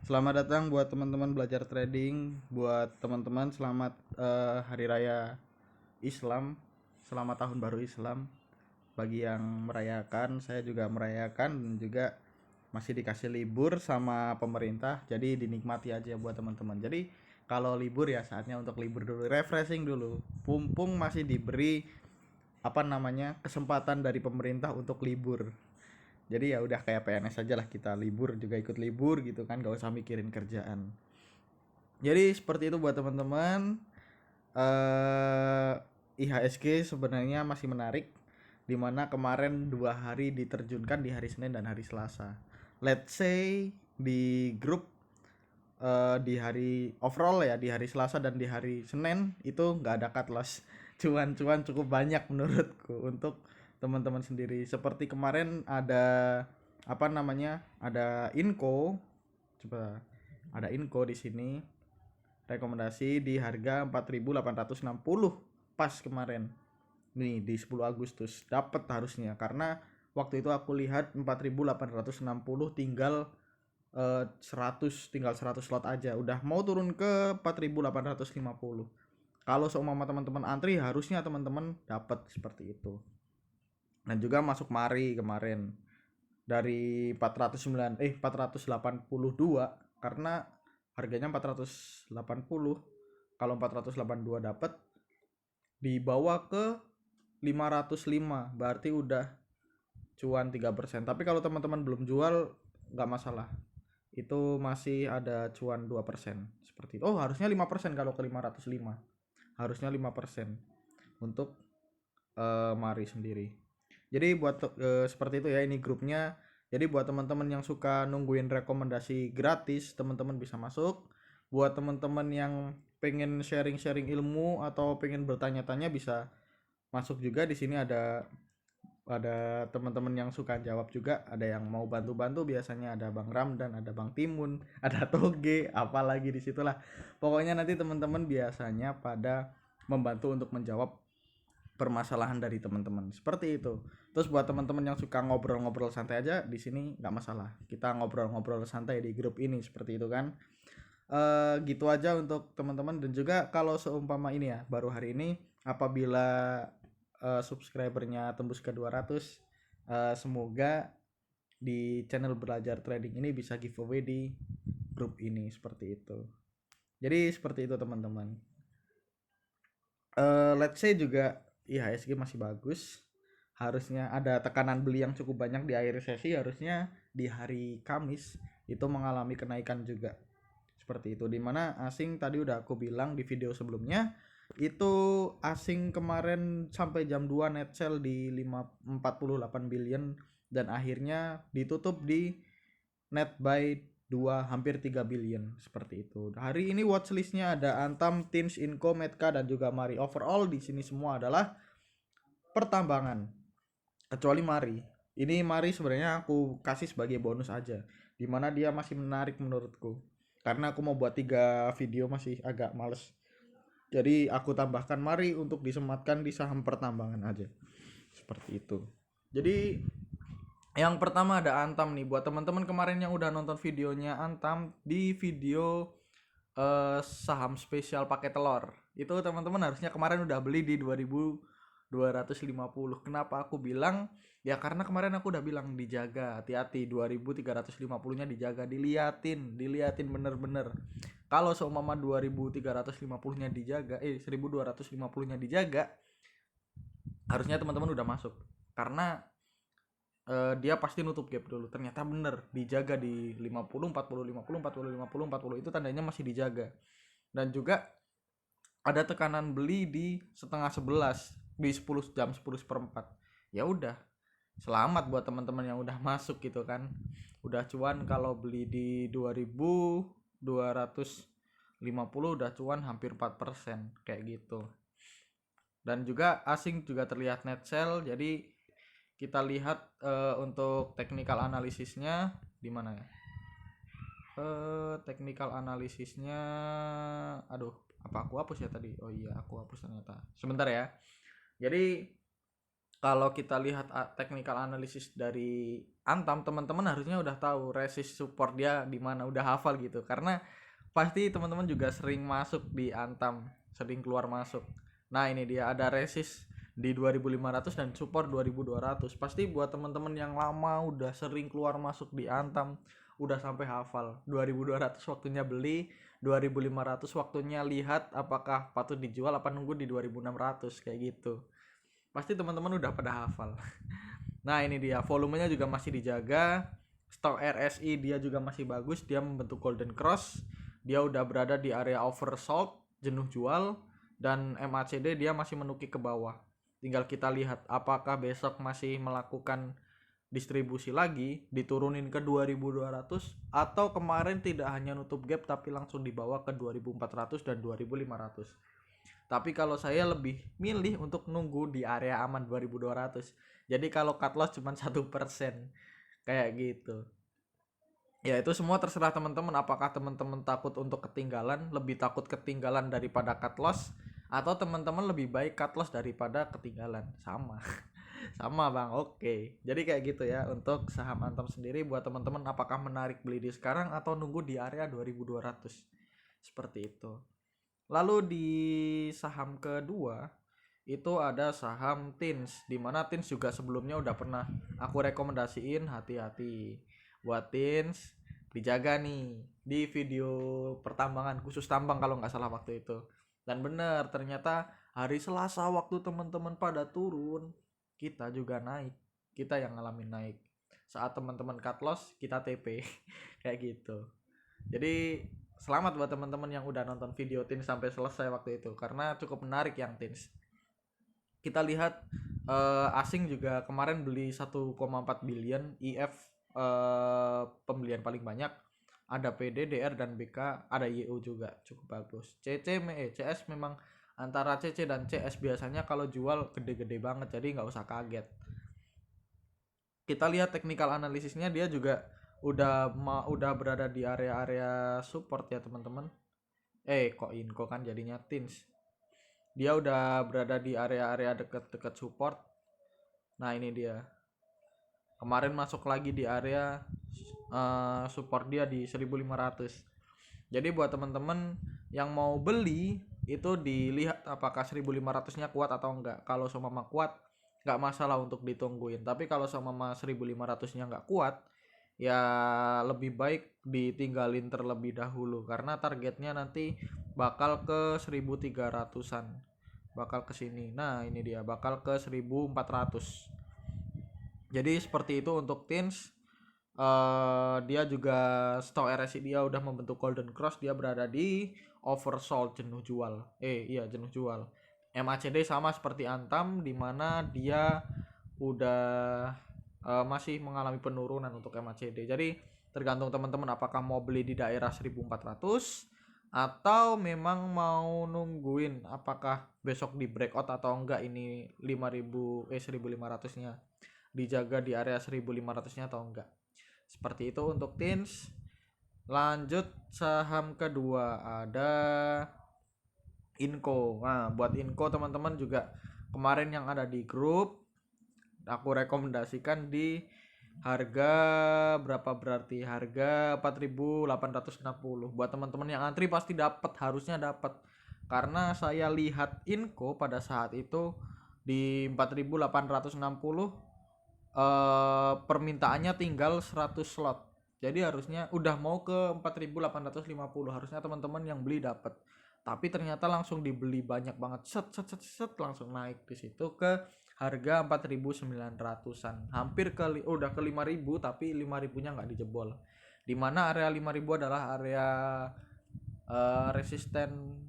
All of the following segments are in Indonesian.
Selamat datang buat teman-teman belajar trading, buat teman-teman selamat Hari Raya Islam, selamat Tahun Baru Islam. Bagi yang merayakan, saya juga merayakan dan juga masih dikasih libur sama pemerintah, jadi dinikmati aja buat teman-teman. Jadi kalau libur ya saatnya untuk libur dulu, refreshing dulu. Pumpung masih diberi kesempatan dari pemerintah untuk libur. Jadi ya udah kayak PNS aja lah, kita libur juga ikut libur gitu kan, gak usah mikirin kerjaan. Jadi seperti itu buat teman-teman. IHSG sebenarnya masih menarik, dimana kemarin 2 hari diterjunkan di hari Senin dan hari Selasa. Let's say di grup di hari overall ya, di hari Selasa dan di hari Senin itu nggak ada cut loss. Cuan-cuan cukup banyak menurutku untuk teman-teman sendiri. Seperti kemarin ada Inco. Coba ada Inco di sini. Rekomendasi di harga 4.860 pas kemarin. Nih di 10 Agustus dapat harusnya, karena waktu itu aku lihat 4.860 tinggal 100 slot aja udah mau turun ke 4.850. Kalau seumpama teman-teman antri harusnya teman-teman dapat seperti itu. Dan juga masuk Mari kemarin dari 482 karena harganya 480. Kalau 482 dapat dibawa ke 505, berarti udah cuan 3%. Tapi kalau teman-teman belum jual nggak masalah, itu masih ada cuan 2% seperti itu. Oh, harusnya 5% kalau ke 505. Harusnya 5% untuk Mari sendiri. Jadi buat seperti itu ya, ini grupnya. Jadi buat teman-teman yang suka nungguin rekomendasi gratis, teman-teman bisa masuk. Buat teman-teman yang pengen sharing-sharing ilmu atau pengen bertanya-tanya bisa masuk juga. Di sini ada teman-teman yang suka jawab juga, ada yang mau bantu-bantu, biasanya ada Bang Ramdan, ada Bang Timun, ada Toge, apalagi disitulah. Pokoknya nanti teman-teman biasanya pada membantu untuk menjawab permasalahan dari teman-teman seperti itu. Terus buat teman-teman yang suka ngobrol-ngobrol santai aja, di sini nggak masalah, kita ngobrol-ngobrol santai di grup ini seperti itu kan. Gitu aja untuk teman-teman. Dan juga kalau seumpama ini ya, baru hari ini apabila subscribernya tembus ke 200, semoga di channel belajar trading ini bisa giveaway di grup ini seperti itu. Jadi seperti itu teman-teman. Let's say juga IHSG masih bagus, harusnya ada tekanan beli yang cukup banyak di akhir sesi, harusnya di hari Kamis itu mengalami kenaikan juga seperti itu. Dimana asing tadi udah aku bilang di video sebelumnya, itu asing kemarin sampai jam 2 net sell di 48 billion dan akhirnya ditutup di net buy 2 hampir 3 billion seperti itu. Hari ini watchlistnya ada Antam, Teams, Inco, Metka dan juga Mari. Overall di sini semua adalah pertambangan kecuali Mari. Ini Mari sebenarnya aku kasih sebagai bonus aja, dimana dia masih menarik menurutku, karena aku mau buat 3 video masih agak males, jadi aku tambahkan Mari untuk disematkan di saham pertambangan aja seperti itu. Jadi yang pertama ada Antam nih, buat teman-teman kemarin yang udah nonton videonya Antam di video saham spesial pakai telur, itu teman-teman harusnya kemarin udah beli di 2250. Kenapa aku bilang ya, karena kemarin aku udah bilang dijaga, hati-hati 2350 nya dijaga, diliatin bener-bener. Kalau seumpama 2350 nya dijaga, 1250 nya dijaga, harusnya teman-teman udah masuk, karena dia pasti nutup gap dulu. Ternyata bener dijaga di 50, 40, 50, 40, 50, 40, itu tandanya masih dijaga. Dan juga ada tekanan beli di setengah 11 di 10 jam 10 seperempat. Ya udah, selamat buat teman-teman yang udah masuk gitu kan. Udah cuan kalau beli di 2250, udah cuan hampir 4% kayak gitu. Dan juga asing juga terlihat net sell. Jadi kita lihat untuk technical analisisnya di mana ya? Technical analisisnya, aduh, apa aku hapus ya tadi? Oh iya, aku hapus ternyata. Sebentar ya. Jadi kalau kita lihat technical analysis dari Antam, teman-teman harusnya udah tahu resist support dia di mana, udah hafal gitu. Karena pasti teman-teman juga sering masuk di Antam, sering keluar masuk. Nah, ini dia ada resist di 2500 dan support 2200. Pasti buat teman-teman yang lama udah sering keluar masuk di Antam, udah sampai hafal. 2200 waktunya beli, 2500 waktunya lihat apakah patut dijual apa nunggu di 2600 kayak gitu. Pasti teman-teman udah pada hafal. Nah, ini dia, volumenya juga masih dijaga. Stock RSI dia juga masih bagus, dia membentuk golden cross. Dia udah berada di area oversold, jenuh jual, dan MACD dia masih menukik ke bawah. Tinggal kita lihat apakah besok masih melakukan distribusi lagi, diturunin ke 2200, atau kemarin tidak hanya nutup gap tapi langsung dibawa ke 2400 dan 2500. Tapi kalau saya lebih milih untuk nunggu di area aman 2200. Jadi kalau cut loss cuma 1%. Kayak gitu. Ya itu semua terserah teman-teman, apakah teman-teman takut untuk ketinggalan, lebih takut ketinggalan daripada cut loss, atau teman-teman lebih baik cut loss daripada ketinggalan. Sama. Sama Bang. Oke. Jadi kayak gitu ya untuk saham Antam sendiri. Buat teman-teman apakah menarik beli di sekarang atau nunggu di area 2200. Seperti itu. Lalu di saham kedua itu ada saham Tins, di mana Tins juga sebelumnya udah pernah aku rekomendasiin, hati-hati buat Tins, dijaga nih di video pertambangan khusus tambang kalau nggak salah waktu itu. Dan bener, ternyata hari Selasa waktu teman-teman pada turun, kita juga naik, kita yang ngalamin naik. Saat teman-teman cut loss, kita TP kayak gitu. Jadi selamat buat teman-teman yang udah nonton video Tins sampai selesai waktu itu, karena cukup menarik yang Tins. Kita lihat asing juga kemarin beli 1,4 billion IF, pembelian paling banyak. Ada PD, DR dan BK, ada YU juga cukup bagus. CS memang antara CC dan CS biasanya kalau jual gede-gede banget, jadi nggak usah kaget. Kita lihat technical analisisnya, dia juga udah berada di area-area support ya teman-teman. Kok Inco kan jadinya Tins. Dia udah berada di area-area dekat-dekat support. Nah, ini dia. Kemarin masuk lagi di area support dia di 1500. Jadi buat teman-teman yang mau beli itu dilihat apakah 1500-nya kuat atau enggak. Kalau seumpama kuat, enggak masalah untuk ditungguin. Tapi kalau seumpama 1500-nya enggak kuat, ya lebih baik ditinggalin terlebih dahulu karena targetnya nanti bakal ke 1300-an. Bakal ke sini. Nah, ini dia bakal ke 1400. Jadi seperti itu untuk Tins. Dia juga stock RSI dia udah membentuk golden cross, dia berada di oversold, jenuh jual. Jenuh jual. MACD sama seperti Antam, dimana dia udah masih mengalami penurunan untuk MACD. Jadi tergantung teman-teman apakah mau beli di daerah 1400 atau memang mau nungguin apakah besok di breakout atau enggak, ini 1500-nya dijaga di area 1500-nya atau enggak. Seperti itu untuk Tins. Lanjut saham kedua ada Inco. Nah, buat Inco teman-teman juga kemarin yang ada di grup aku rekomendasikan di harga berapa, berarti harga 4.860. Buat teman-teman yang antri pasti dapat, harusnya dapat. Karena saya lihat Inco pada saat itu di 4.860 permintaannya tinggal 100 slot. Jadi harusnya udah mau ke 4.850, harusnya teman-teman yang beli dapat. Tapi ternyata langsung dibeli banyak banget. Set langsung naik di situ ke harga 4.900-an. Hampir udah ke 5.000 tapi 5.000-nya nggak dijebol. Dimana area 5.000 adalah area resisten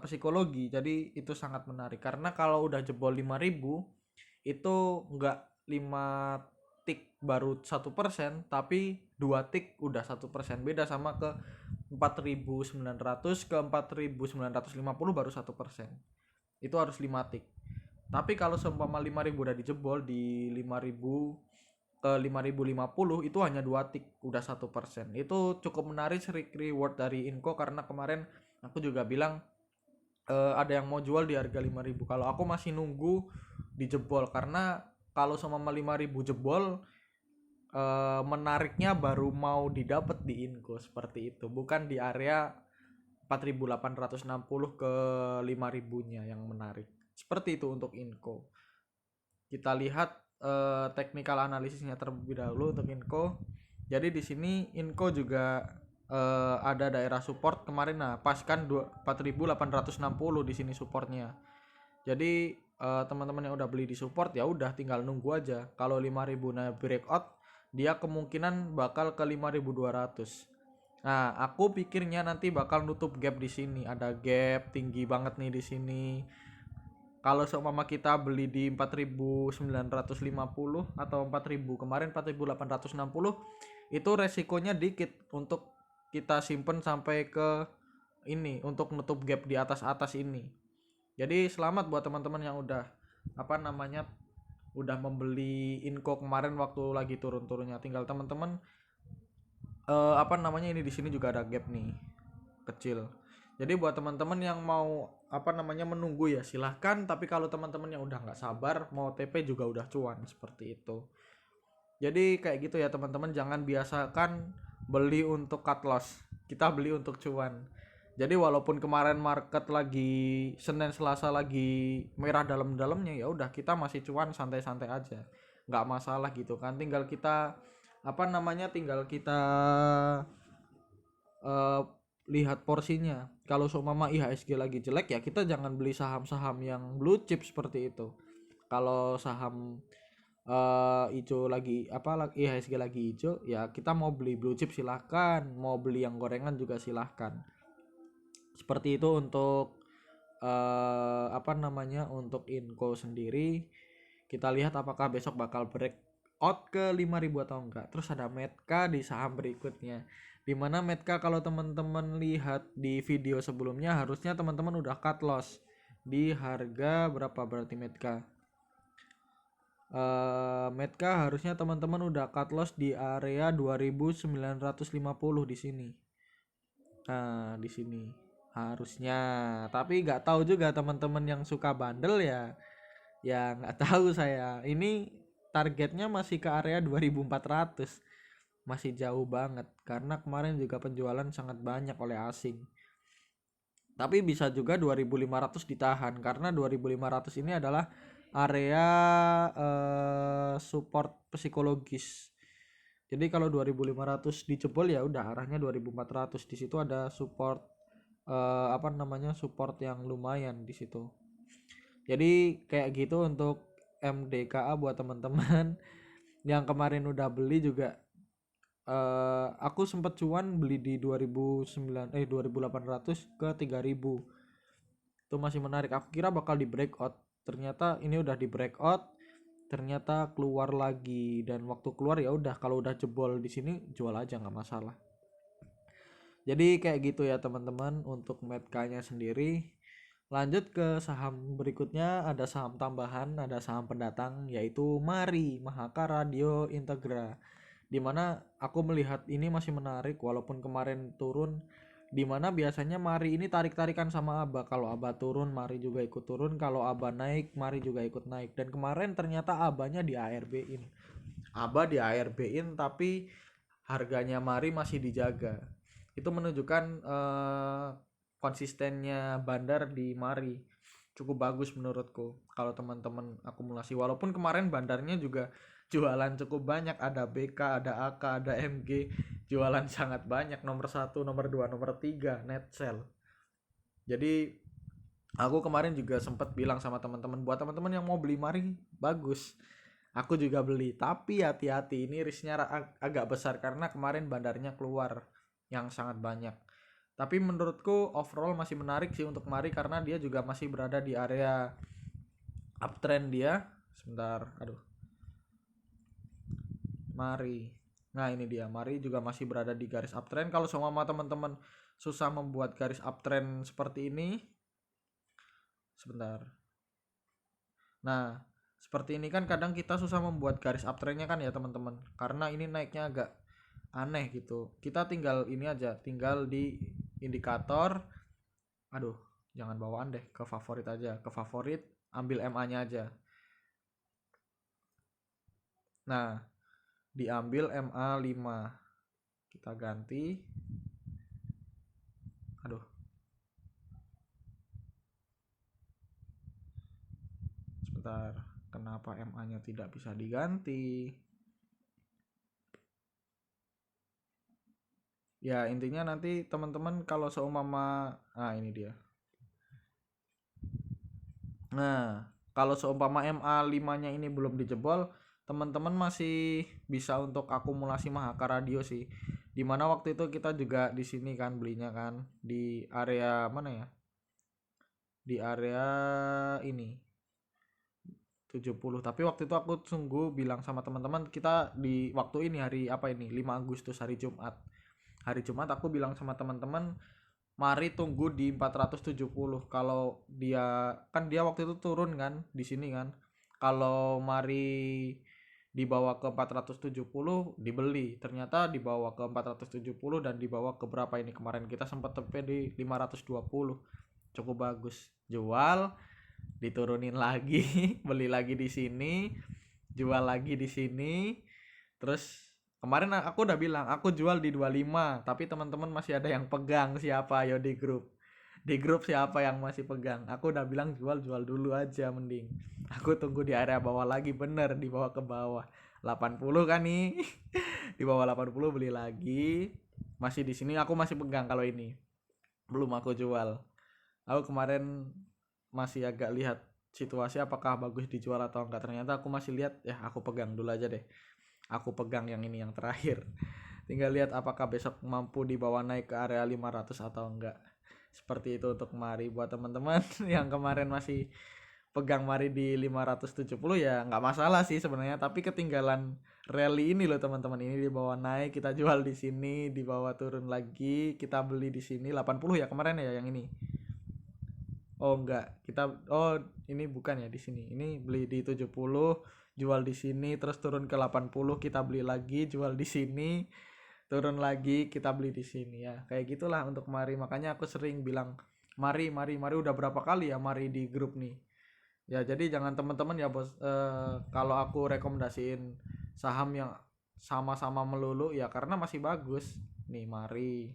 psikologi. Jadi itu sangat menarik karena kalau udah jebol 5.000 itu nggak 5 tik baru 1%, tapi 2 tik udah 1%. Beda sama ke 4.900 ke 4.950 baru 1%. Itu harus 5 tik. Tapi kalau seumpama 5.000 udah dijebol di 5.000 ke 5.050 itu hanya 2 tik udah 1%. Itu cukup menarik reward dari Inco karena kemarin aku juga bilang ada yang mau jual di harga 5.000. Kalau aku masih nunggu dijebol, karena kalau sama 5.000 jebol, menariknya baru mau didapat di Inco seperti itu, bukan di area 4.860 ke 5.000-nya yang menarik. Seperti itu untuk Inco. Kita lihat technical analisisnya terlebih dahulu untuk Inco. Jadi di sini Inco juga ada daerah support kemarin. Nah, pas kan 4.860 di sini supportnya. Jadi teman-teman yang udah beli di support ya udah tinggal nunggu aja. Kalau 5.000 naik breakout, dia kemungkinan bakal ke 5.200. Nah, aku pikirnya nanti bakal nutup gap di sini. Ada gap tinggi banget nih di sini. Kalau seumpama kita beli di 4.950 atau 4.000, kemarin 4.860, itu resikonya dikit untuk kita simpen sampai ke ini, untuk nutup gap di atas ini. Jadi selamat buat teman-teman yang udah udah membeli Inco kemarin waktu lagi turun-turunnya. Tinggal teman-teman ini di sini juga ada gap nih kecil. Jadi buat teman-teman yang mau menunggu ya silahkan, tapi kalau teman-teman yang udah nggak sabar mau TP juga udah cuan seperti itu. Jadi kayak gitu ya teman-teman, jangan biasakan beli untuk cut loss, kita beli untuk cuan. Jadi walaupun kemarin market lagi Senin Selasa lagi merah dalam-dalamnya, ya udah kita masih cuan santai-santai aja, nggak masalah gitu kan. Tinggal kita tinggal kita lihat porsinya. Kalau seumpama IHSG lagi jelek ya kita jangan beli saham-saham yang blue chip seperti itu. Kalau saham hijau lagi IHSG lagi hijau ya kita mau beli blue chip silahkan, mau beli yang gorengan juga silahkan. Seperti itu untuk untuk Inco sendiri. Kita lihat apakah besok bakal breakout ke 5.000 atau enggak. Terus ada Metka di saham berikutnya, dimana Metka kalau teman-teman lihat di video sebelumnya harusnya teman-teman udah cut loss di harga berapa. Berarti Metka harusnya teman-teman udah cut loss di area 2.950 di sini. Nah, di sini harusnya, tapi nggak tahu juga teman-teman yang suka bandel ya nggak tahu saya. Ini targetnya masih ke area 2.400, masih jauh banget karena kemarin juga penjualan sangat banyak oleh asing. Tapi bisa juga 2.500 ditahan karena 2.500 ini adalah area support psikologis. Jadi kalau 2.500 dijebol ya udah arahnya 2.400. Di situ ada support support yang lumayan di situ. Jadi kayak gitu untuk MDKA buat teman-teman yang kemarin udah beli juga. Aku sempat cuan beli di 2.800 ke 3.000. Itu masih menarik. Aku kira bakal di breakout. Ternyata ini udah di breakout. Ternyata keluar lagi, dan waktu keluar ya udah, kalau udah jebol di sini jual aja nggak masalah. Jadi kayak gitu ya teman-teman untuk Metka-nya sendiri. Lanjut ke saham berikutnya, ada saham tambahan, ada saham pendatang yaitu Mari Mahaka Radio Integra. Dimana aku melihat ini masih menarik walaupun kemarin turun, dimana biasanya Mari ini tarik-tarikan sama Aba. Kalau Aba turun Mari juga ikut turun, kalau Aba naik Mari juga ikut naik. Dan kemarin ternyata Abanya di ARB-in, Aba di ARB-in tapi harganya Mari masih dijaga. Itu menunjukkan konsistennya Bandar di Mari cukup bagus menurutku kalau teman-teman akumulasi. Walaupun kemarin Bandarnya juga jualan cukup banyak, ada BK, ada AK, ada MG, jualan sangat banyak, nomor 1, nomor 2, nomor 3 net sell. Jadi aku kemarin juga sempat bilang sama teman-teman, buat teman-teman yang mau beli Mari bagus. Aku juga beli, tapi hati-hati, ini risknya agak besar karena kemarin Bandarnya keluar yang sangat banyak. Tapi menurutku overall masih menarik sih untuk Mari karena dia juga masih berada di area uptrend dia. Sebentar, Mari. Nah, ini dia. Mari juga masih berada di garis uptrend. Kalau semua teman-teman susah membuat garis uptrend seperti ini, sebentar. Nah, seperti ini kan kadang kita susah membuat garis uptrendnya kan ya teman-teman. Karena ini naiknya agak aneh gitu. Kita tinggal ini aja, tinggal di indikator. jangan bawaan deh, ke favorit aja, ke favorit ambil MA nya aja. Nah, diambil MA 5, kita ganti, aduh, sebentar, kenapa MA nya tidak bisa diganti? Ya intinya nanti teman-teman kalau seumpama, ini dia. Nah, kalau seumpama MA 5 nya ini belum dijebol, teman-teman masih bisa untuk akumulasi Mahaka Radio sih. Dimana waktu itu kita juga di sini kan belinya kan, di area mana ya? Di area ini 70. Tapi waktu itu aku sungguh bilang sama teman-teman, kita di waktu ini hari apa ini? 5 Agustus hari Jumat. Hari Jumat aku bilang sama teman-teman, mari tunggu di 470. Kalau dia kan dia waktu itu turun kan di sini kan. Kalau mari dibawa ke 470 dibeli. Ternyata dibawa ke 470 dan dibawa ke berapa ini kemarin kita sempat tepe di 520. Cukup bagus. Jual, diturunin lagi, beli lagi di sini, jual lagi di sini. Terus kemarin aku udah bilang aku jual di 25, tapi teman-teman masih ada yang pegang. Siapa? Ayo di grup. Di grup siapa yang masih pegang? Aku udah bilang jual dulu aja mending. Aku tunggu di area bawah lagi, bener di bawah ke bawah. 80 kan nih. Di bawah 80 beli lagi. Masih di sini aku masih pegang kalau ini. Belum aku jual. Aku kemarin masih agak lihat situasi apakah bagus dijual atau enggak. Ternyata aku masih lihat, ya aku pegang dulu aja deh. Aku pegang yang ini yang terakhir. Tinggal lihat apakah besok mampu dibawa naik ke area 500 atau enggak. Seperti itu untuk Mari. Buat teman-teman yang kemarin masih pegang Mari di 570 ya nggak masalah sih sebenarnya, tapi ketinggalan rally ini loh teman-teman. Ini dibawa naik, kita jual di sini, dibawa turun lagi, kita beli di sini 80 ya kemarin ya yang ini. Oh enggak, ini bukan ya di sini. Ini beli di 70, jual di sini, terus turun ke 80, kita beli lagi, jual di sini, turun lagi, kita beli di sini ya. Kayak gitulah untuk Mari. Makanya aku sering bilang Mari, Mari, Mari udah berapa kali ya Mari di grup nih. Ya jadi jangan teman-teman ya bos, kalau aku rekomendasiin saham yang sama-sama melulu ya karena masih bagus. Nih Mari,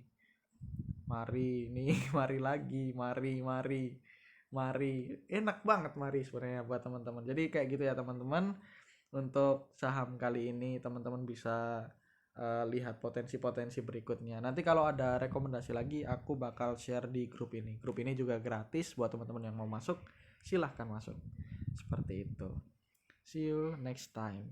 Mari, nih Mari lagi, Mari, Mari. Mari, enak banget Mari sebenarnya buat teman-teman. Jadi kayak gitu ya teman-teman. Untuk saham kali ini teman-teman bisa lihat potensi-potensi berikutnya. Nanti kalau ada rekomendasi lagi aku bakal share di grup ini. Grup ini juga gratis buat teman-teman yang mau masuk. Silahkan masuk. Seperti itu. See you next time.